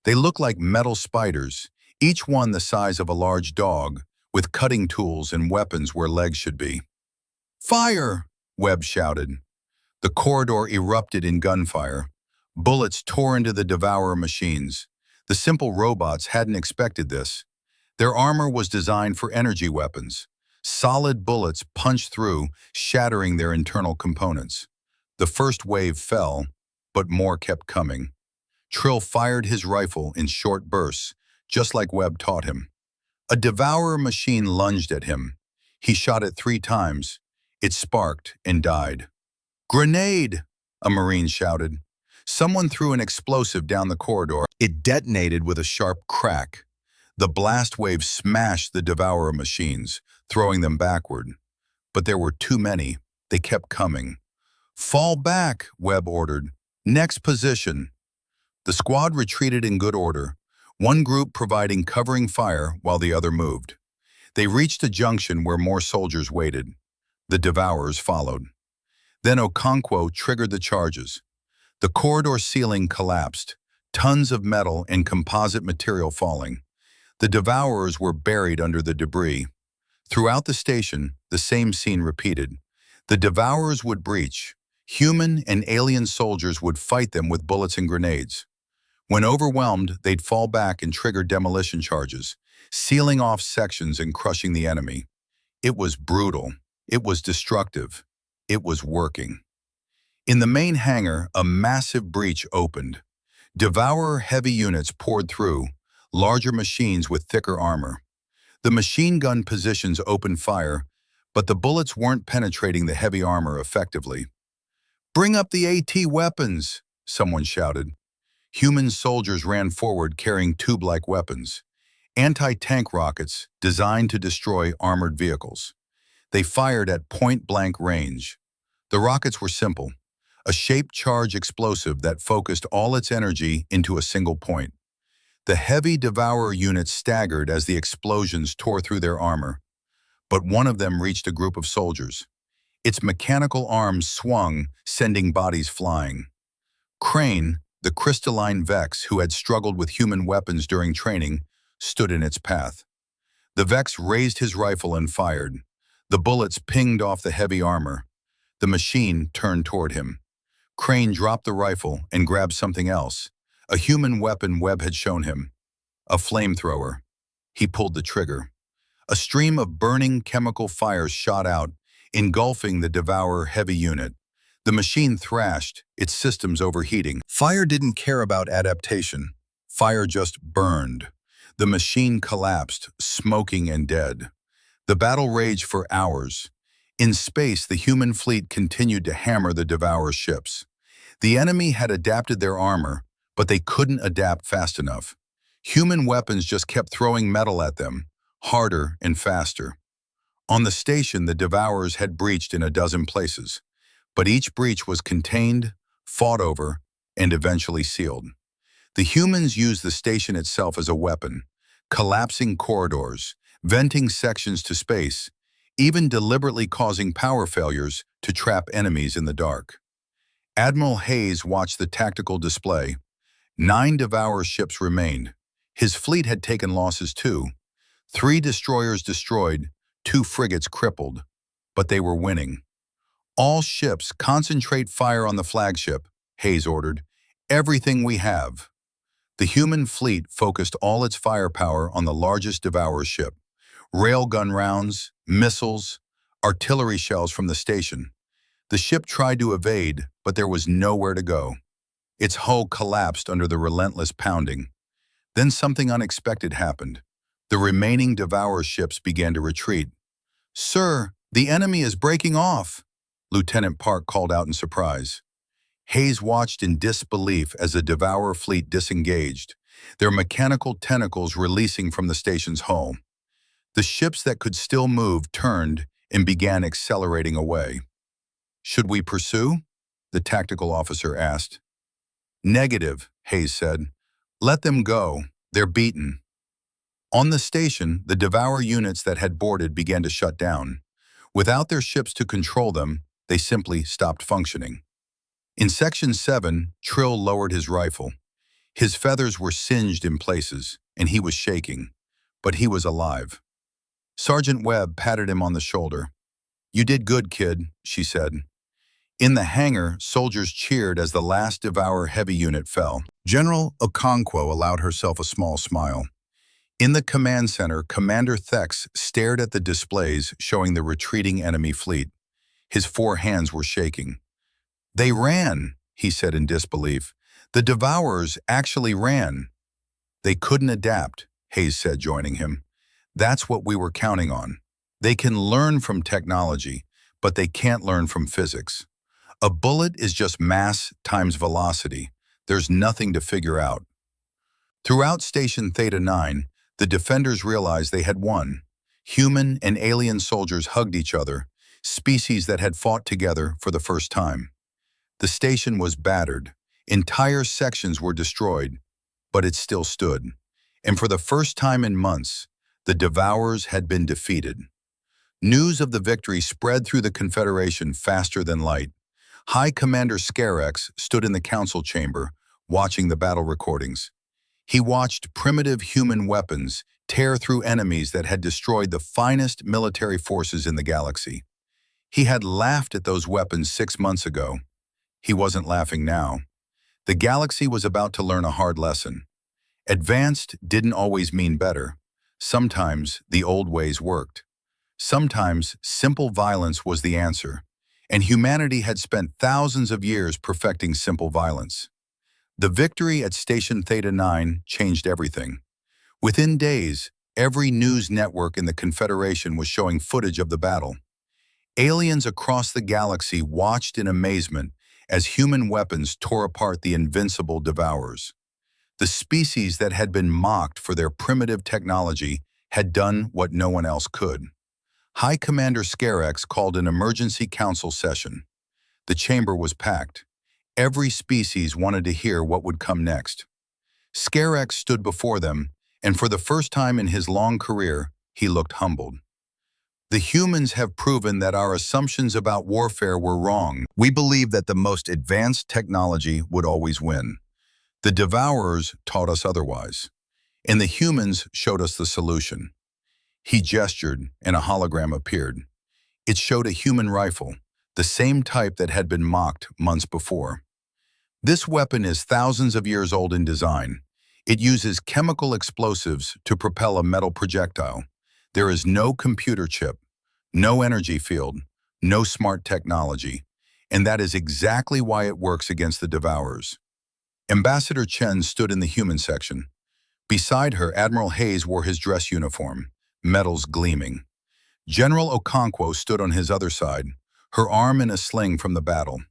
They looked like metal spiders, each one the size of a large dog, with cutting tools and weapons where legs should be. "Fire!" Webb shouted. The corridor erupted in gunfire. Bullets tore into the devourer machines. The simple robots hadn't expected this. Their armor was designed for energy weapons. Solid bullets punched through, shattering their internal components. The first wave fell, but more kept coming. Trill fired his rifle in short bursts, just like Webb taught him. A devourer machine lunged at him. He shot it 3 times. It sparked and died. "Grenade!" a Marine shouted. Someone threw an explosive down the corridor. It detonated with a sharp crack. The blast wave smashed the devourer machines, throwing them backward. But there were too many. They kept coming. "Fall back," Webb ordered. "Next position." The squad retreated in good order, one group providing covering fire while the other moved. They reached a junction where more soldiers waited. The devourers followed. Then Okonkwo triggered the charges. The corridor ceiling collapsed, tons of metal and composite material falling. The devourers were buried under the debris. Throughout the station, the same scene repeated. The devourers would breach. Human and alien soldiers would fight them with bullets and grenades. When overwhelmed, they'd fall back and trigger demolition charges, sealing off sections and crushing the enemy. It was brutal. It was destructive. It was working. In the main hangar, a massive breach opened. Devourer heavy units poured through, larger machines with thicker armor. The machine gun positions opened fire, but the bullets weren't penetrating the heavy armor effectively. "Bring up the AT weapons," someone shouted. Human soldiers ran forward carrying tube-like weapons, anti-tank rockets designed to destroy armored vehicles. They fired at point-blank range. The rockets were simple, a shaped charge explosive that focused all its energy into a single point. The heavy devourer units staggered as the explosions tore through their armor, but one of them reached a group of soldiers. Its mechanical arms swung, sending bodies flying. Crane, the crystalline Vex who had struggled with human weapons during training, stood in its path. The Vex raised his rifle and fired. The bullets pinged off the heavy armor. The machine turned toward him. Crane dropped the rifle and grabbed something else, a human weapon Webb had shown him, a flamethrower. He pulled the trigger. A stream of burning chemical fire shot out, engulfing the devourer heavy unit. The machine thrashed, its systems overheating. Fire didn't care about adaptation. Fire just burned. The machine collapsed, smoking and dead. The battle raged for hours. In space, the human fleet continued to hammer the devourer ships. The enemy had adapted their armor, but they couldn't adapt fast enough. Human weapons just kept throwing metal at them, harder and faster. On the station, the devourers had breached in a dozen places, but each breach was contained, fought over, and eventually sealed. The humans used the station itself as a weapon, collapsing corridors, venting sections to space, even deliberately causing power failures to trap enemies in the dark. Admiral Hayes watched the tactical display. 9 devourer ships remained. His fleet had taken losses too. 3 destroyers destroyed, 2 frigates crippled, but they were winning. "All ships concentrate fire on the flagship," Hayes ordered. "Everything we have." The human fleet focused all its firepower on the largest devourer ship. Railgun rounds, missiles, artillery shells from the station. The ship tried to evade, but there was nowhere to go. Its hull collapsed under the relentless pounding. Then something unexpected happened. The remaining devourer ships began to retreat. "Sir, the enemy is breaking off," Lieutenant Park called out in surprise. Hayes watched in disbelief as the devourer fleet disengaged, their mechanical tentacles releasing from the station's hull. The ships that could still move turned and began accelerating away. "Should we pursue?" the tactical officer asked. "Negative," Hayes said. "Let them go. They're beaten." On the station, the devourer units that had boarded began to shut down. Without their ships to control them, they simply stopped functioning. In Section 7, Trill lowered his rifle. His feathers were singed in places, and he was shaking. But he was alive. Sergeant Webb patted him on the shoulder. "You did good, kid," she said. In the hangar, soldiers cheered as the last Devourer heavy unit fell. General Okonkwo allowed herself a small smile. In the command center, Commander Thex stared at the displays showing the retreating enemy fleet. His four hands were shaking. "They ran," he said in disbelief. "The Devourers actually ran." "They couldn't adapt," Hayes said, joining him. "That's what we were counting on. They can learn from technology, but they can't learn from physics. A bullet is just mass times velocity. There's nothing to figure out." Throughout Station Theta 9, the defenders realized they had won. Human and alien soldiers hugged each other, species that had fought together for the first time. The station was battered. Entire sections were destroyed, but it still stood. And for the first time in months, the Devourers had been defeated. News of the victory spread through the Confederation faster than light. High Commander Scarex stood in the council chamber, watching the battle recordings. He watched primitive human weapons tear through enemies that had destroyed the finest military forces in the galaxy. He had laughed at those weapons 6 months ago. He wasn't laughing now. The galaxy was about to learn a hard lesson. Advanced didn't always mean better. Sometimes the old ways worked. Sometimes simple violence was the answer, and humanity had spent thousands of years perfecting simple violence. The victory at Station Theta 9 changed everything. Within days, every news network in the Confederation was showing footage of the battle. Aliens across the galaxy watched in amazement as human weapons tore apart the invincible Devourers. The species that had been mocked for their primitive technology had done what no one else could. High Commander Scarex called an emergency council session. The chamber was packed. Every species wanted to hear what would come next. Scarex stood before them, and for the first time in his long career, he looked humbled. "The humans have proven that our assumptions about warfare were wrong. We believed that the most advanced technology would always win. The Devourers taught us otherwise, and the humans showed us the solution." He gestured, and a hologram appeared. It showed a human rifle, the same type that had been mocked months before. "This weapon is thousands of years old in design. It uses chemical explosives to propel a metal projectile. There is no computer chip, no energy field, no smart technology, and that is exactly why it works against the Devourers." Ambassador Chen stood in the human section. Beside her, Admiral Hayes wore his dress uniform, metals gleaming. General Okonkwo stood on his other side, her arm in a sling from the battle.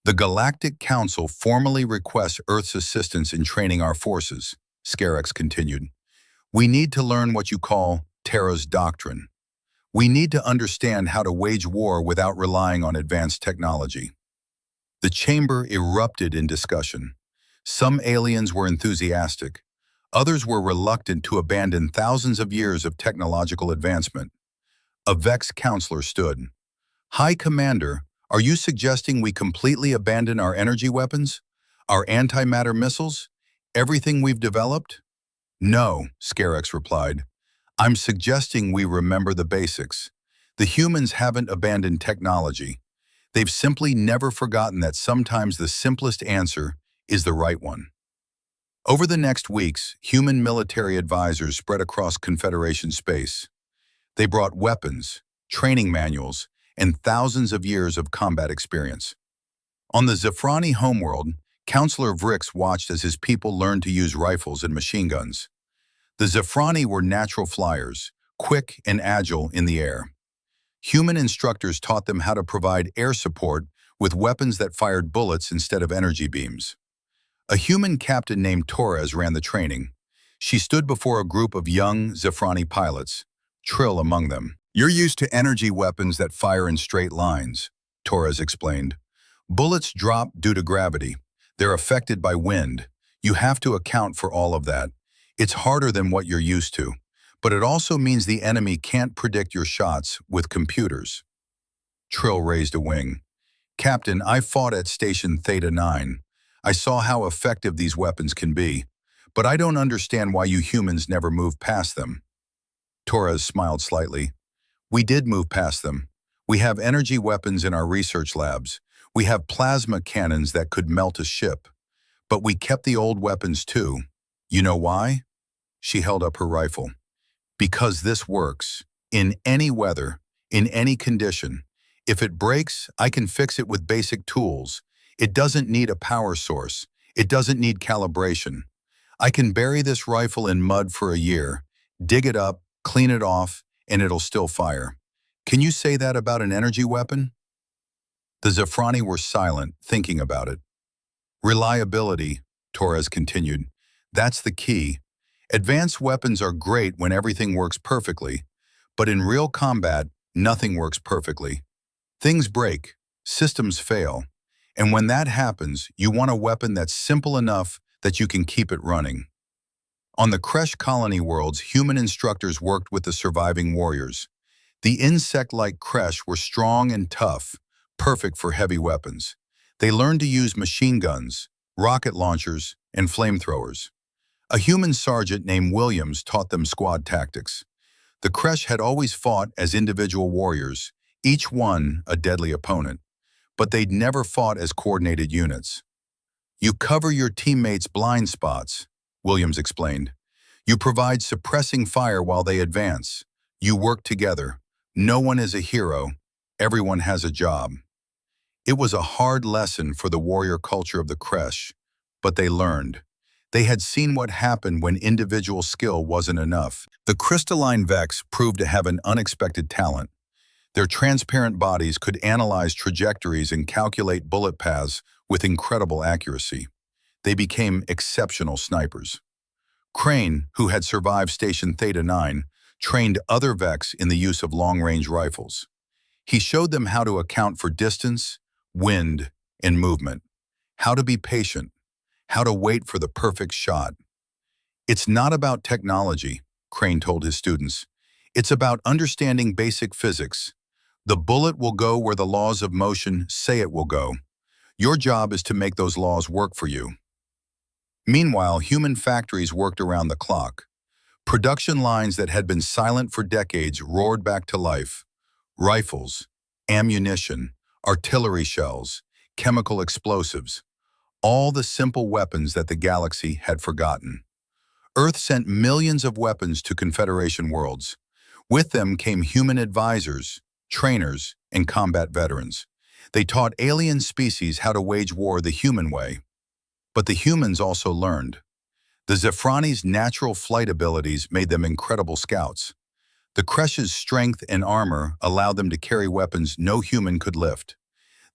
"The Galactic Council formally requests Earth's assistance in training our forces," Scarex continued. "We need to learn what you call Terra's doctrine. We need to understand how to wage war without relying on advanced technology." The chamber erupted in discussion. Some aliens were enthusiastic. Others were reluctant to abandon thousands of years of technological advancement. A vexed counselor stood. "High Commander, are you suggesting we completely abandon our energy weapons? Our antimatter missiles? Everything we've developed?" "No," Scarex replied. "I'm suggesting we remember the basics. The humans haven't abandoned technology. They've simply never forgotten that sometimes the simplest answer is the right one." Over the next weeks, human military advisors spread across Confederation space. They brought weapons, training manuals, and thousands of years of combat experience. On the Zephrani homeworld, Counselor Vrix watched as his people learned to use rifles and machine guns. The Zephrani were natural flyers, quick and agile in the air. Human instructors taught them how to provide air support with weapons that fired bullets instead of energy beams. A human captain named Torres ran the training. She stood before a group of young Zephrani pilots, Trill among them. "You're used to energy weapons that fire in straight lines," Torres explained. "Bullets drop due to gravity. They're affected by wind. You have to account for all of that. It's harder than what you're used to, but it also means the enemy can't predict your shots with computers." Trill raised a wing. Captain, I fought at Station Theta 9. I saw how effective these weapons can be, but I don't understand why you humans never moved past them. Torres smiled slightly. We did move past them. We have energy weapons in our research labs. We have plasma cannons that could melt a ship. But we kept the old weapons too. You know why? She held up her rifle. Because this works. In any weather, in any condition. If it breaks, I can fix it with basic tools. It doesn't need a power source. It doesn't need calibration. I can bury this rifle in mud for a year, dig it up, clean it off, and it'll still fire. Can you say that about an energy weapon? The Zafrani were silent, thinking about it. Reliability, Torres continued. That's the key. Advanced weapons are great when everything works perfectly, but in real combat, nothing works perfectly. Things break, systems fail, and when that happens, you want a weapon that's simple enough that you can keep it running. On the Kresh colony worlds, human instructors worked with the surviving warriors. The insect-like Kresh were strong and tough, perfect for heavy weapons. They learned to use machine guns, rocket launchers, and flamethrowers. A human sergeant named Williams taught them squad tactics. The Kresh had always fought as individual warriors, each one a deadly opponent, but they'd never fought as coordinated units. You cover your teammates' blind spots, Williams explained. You provide suppressing fire while they advance. You work together. No one is a hero. Everyone has a job. It was a hard lesson for the warrior culture of the Kresh, but they learned. They had seen what happened when individual skill wasn't enough. The crystalline Vex proved to have an unexpected talent. Their transparent bodies could analyze trajectories and calculate bullet paths with incredible accuracy. They became exceptional snipers. Crane, who had survived Station Theta 9, trained other Vex in the use of long-range rifles. He showed them how to account for distance, wind, and movement, how to be patient, how to wait for the perfect shot. It's not about technology, Crane told his students. It's about understanding basic physics. The bullet will go where the laws of motion say it will go. Your job is to make those laws work for you. Meanwhile, human factories worked around the clock. Production lines that had been silent for decades roared back to life. Rifles, ammunition, artillery shells, chemical explosives, all the simple weapons that the galaxy had forgotten. Earth sent millions of weapons to Confederation worlds. With them came human advisors, trainers, and combat veterans. They taught alien species how to wage war the human way. But the humans also learned. The Zafrani's natural flight abilities made them incredible scouts. The Kresh's strength and armor allowed them to carry weapons no human could lift.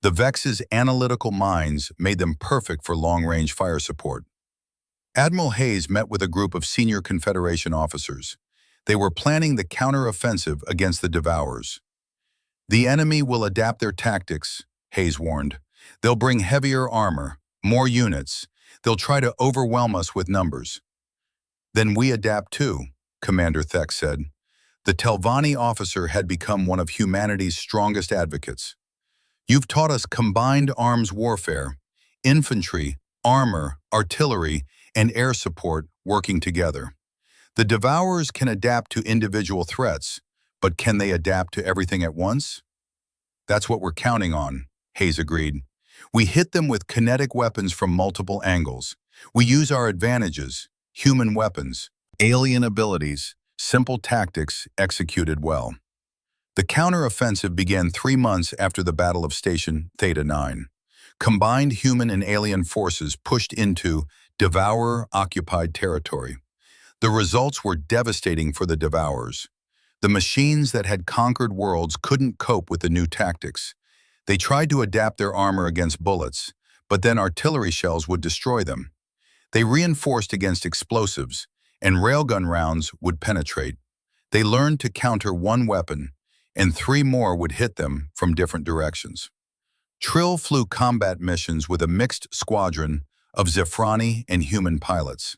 The Vex's analytical minds made them perfect for long-range fire support. Admiral Hayes met with a group of senior Confederation officers. They were planning the counter-offensive against the Devourers. The enemy will adapt their tactics, Hayes warned. They'll bring heavier armor, more units. They'll try to overwhelm us with numbers. Then we adapt too, Commander Thek said. The Telvanni officer had become one of humanity's strongest advocates. You've taught us combined arms warfare, infantry, armor, artillery, and air support working together. The Devourers can adapt to individual threats, but can they adapt to everything at once? That's what we're counting on, Hayes agreed. We hit them with kinetic weapons from multiple angles. We use our advantages, human weapons, alien abilities, simple tactics executed well. The counteroffensive began 3 months after the Battle of Station Theta 9. Combined human and alien forces pushed into Devourer-occupied territory. The results were devastating for the Devourers. The machines that had conquered worlds couldn't cope with the new tactics. They tried to adapt their armor against bullets, but then artillery shells would destroy them. They reinforced against explosives, and railgun rounds would penetrate. They learned to counter one weapon, and 3 more would hit them from different directions. Trill flew combat missions with a mixed squadron of Zafrani and human pilots.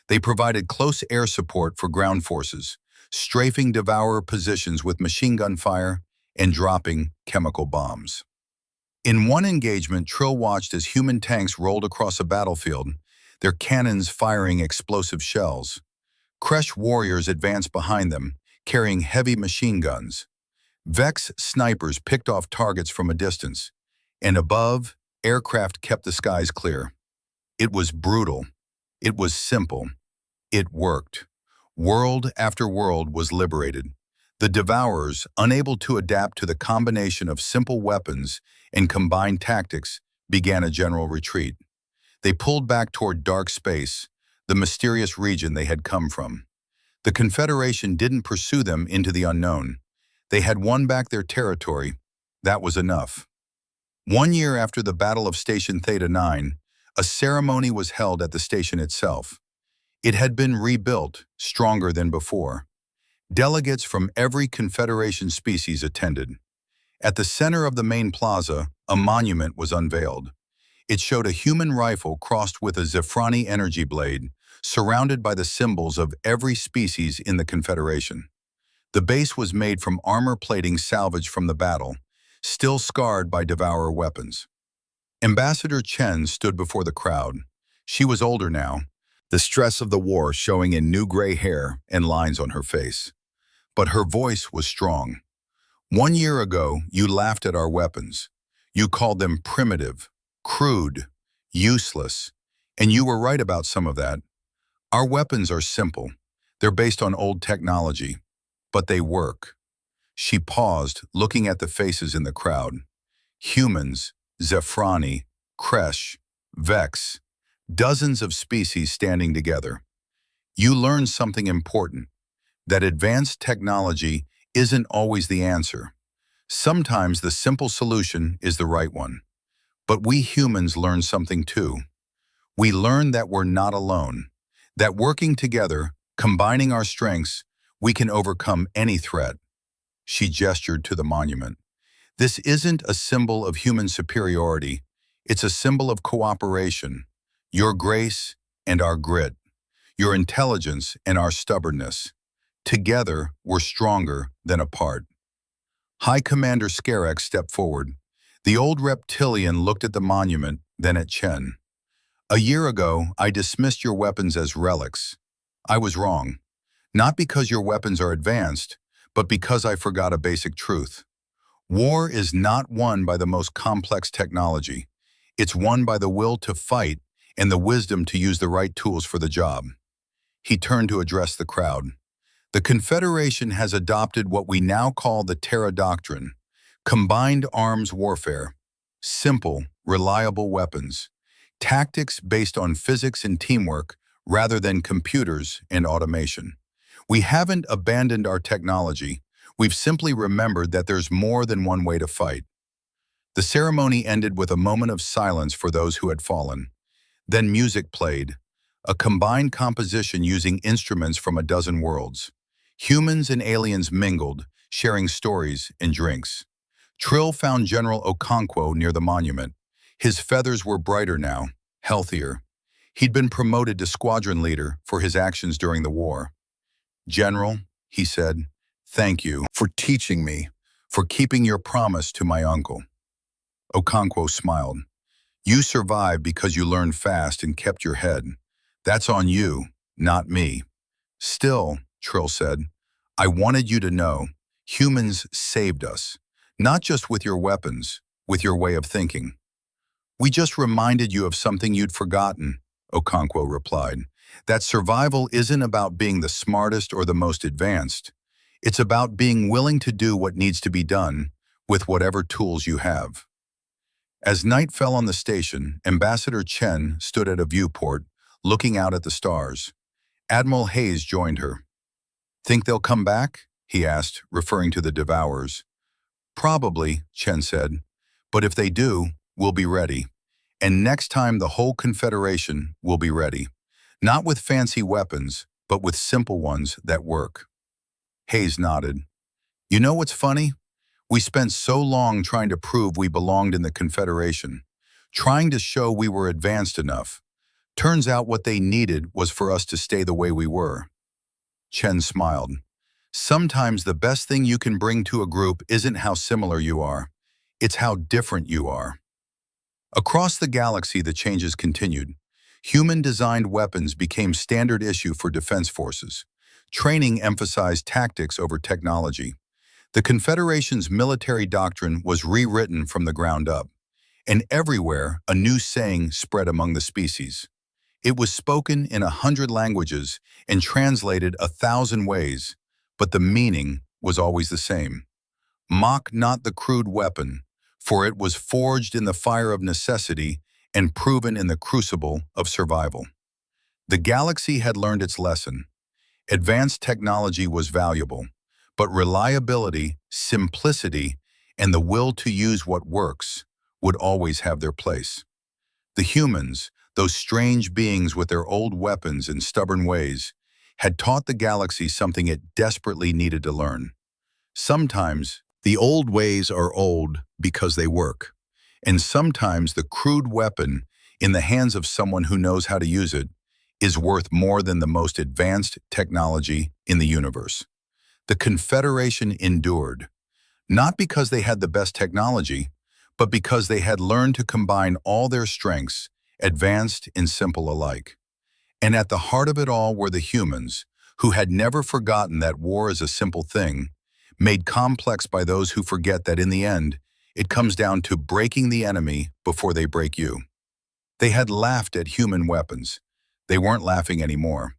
They provided close air support for ground forces, strafing Devourer positions with machine gun fire and dropping chemical bombs. In one engagement, Trill watched as human tanks rolled across a battlefield, their cannons firing explosive shells. Kresh warriors advanced behind them, carrying heavy machine guns. Vex snipers picked off targets from a distance, and above, aircraft kept the skies clear. It was brutal. It was simple. It worked. World after world was liberated. The Devourers, unable to adapt to the combination of simple weapons and combined tactics, began a general retreat. They pulled back toward dark space, the mysterious region they had come from. The Confederation didn't pursue them into the unknown. They had won back their territory. That was enough. 1 year after the Battle of Station Theta 9, a ceremony was held at the station itself. It had been rebuilt, stronger than before. Delegates from every Confederation species attended. At the center of the main plaza, a monument was unveiled. It showed a human rifle crossed with a Zephrani energy blade, surrounded by the symbols of every species in the Confederation. The base was made from armor plating salvaged from the battle, still scarred by Devourer weapons. Ambassador Chen stood before the crowd. She was older now, the stress of the war showing in new gray hair and lines on her face. But her voice was strong. 1 year ago, you laughed at our weapons. You called them primitive, crude, useless, and you were right about some of that. Our weapons are simple. They're based on old technology, but they work. She paused, looking at the faces in the crowd. Humans, Zephrani, Kresh, Vex, dozens of species standing together. You learned something important, that advanced technology isn't always the answer. Sometimes the simple solution is the right one. But we humans learn something too. We learn that we're not alone, that working together, combining our strengths, we can overcome any threat. She gestured to the monument. This isn't a symbol of human superiority. It's a symbol of cooperation, your grace and our grit, your intelligence and our stubbornness. Together, we're stronger than apart. High Commander Scarek stepped forward. The old reptilian looked at the monument, then at Chen. 1 year ago, I dismissed your weapons as relics. I was wrong. Not because your weapons are advanced, but because I forgot a basic truth. War is not won by the most complex technology. It's won by the will to fight and the wisdom to use the right tools for the job. He turned to address the crowd. The Confederation has adopted what we now call the Terra Doctrine, combined arms warfare, simple, reliable weapons, tactics based on physics and teamwork rather than computers and automation. We haven't abandoned our technology. We've simply remembered that there's more than one way to fight. The ceremony ended with a moment of silence for those who had fallen. Then music played, a combined composition using instruments from a dozen worlds. Humans and aliens mingled, sharing stories and drinks. Trill found General Okonkwo near the monument. His feathers were brighter now, healthier. He'd been promoted to squadron leader for his actions during the war. General, he said, thank you for teaching me, for keeping your promise to my uncle. Okonkwo smiled. You survived because you learned fast and kept your head. That's on you, not me. Still, Trill said, I wanted you to know, humans saved us, not just with your weapons, with your way of thinking. We just reminded you of something you'd forgotten, Okonkwo replied, that survival isn't about being the smartest or the most advanced. It's about being willing to do what needs to be done with whatever tools you have. As night fell on the station, Ambassador Chen stood at a viewport, looking out at the stars. Admiral Hayes joined her. Think they'll come back? He asked, referring to the Devourers. Probably, Chen said, but if they do, we'll be ready. And next time the whole Confederation will be ready. Not with fancy weapons, but with simple ones that work. Hayes nodded. You know what's funny? We spent so long trying to prove we belonged in the Confederation, trying to show we were advanced enough. Turns out what they needed was for us to stay the way we were. Chen smiled. Sometimes the best thing you can bring to a group isn't how similar you are. It's how different you are. Across the galaxy, the changes continued. Human-designed weapons became standard issue for defense forces. Training emphasized tactics over technology. The Confederation's military doctrine was rewritten from the ground up. And everywhere, a new saying spread among the species. It was spoken in 100 languages and translated 1,000 ways, but the meaning was always the same. Mock not the crude weapon, for it was forged in the fire of necessity and proven in the crucible of survival. The galaxy had learned its lesson. Advanced technology was valuable, but reliability, simplicity, and the will to use what works would always have their place. The humans, those strange beings with their old weapons and stubborn ways, had taught the galaxy something it desperately needed to learn. Sometimes, the old ways are old because they work, and sometimes the crude weapon in the hands of someone who knows how to use it is worth more than the most advanced technology in the universe. The Confederation endured, not because they had the best technology, but because they had learned to combine all their strengths, advanced and simple alike. And at the heart of it all were the humans, who had never forgotten that war is a simple thing, made complex by those who forget that in the end, it comes down to breaking the enemy before they break you. They had laughed at human weapons. They weren't laughing anymore.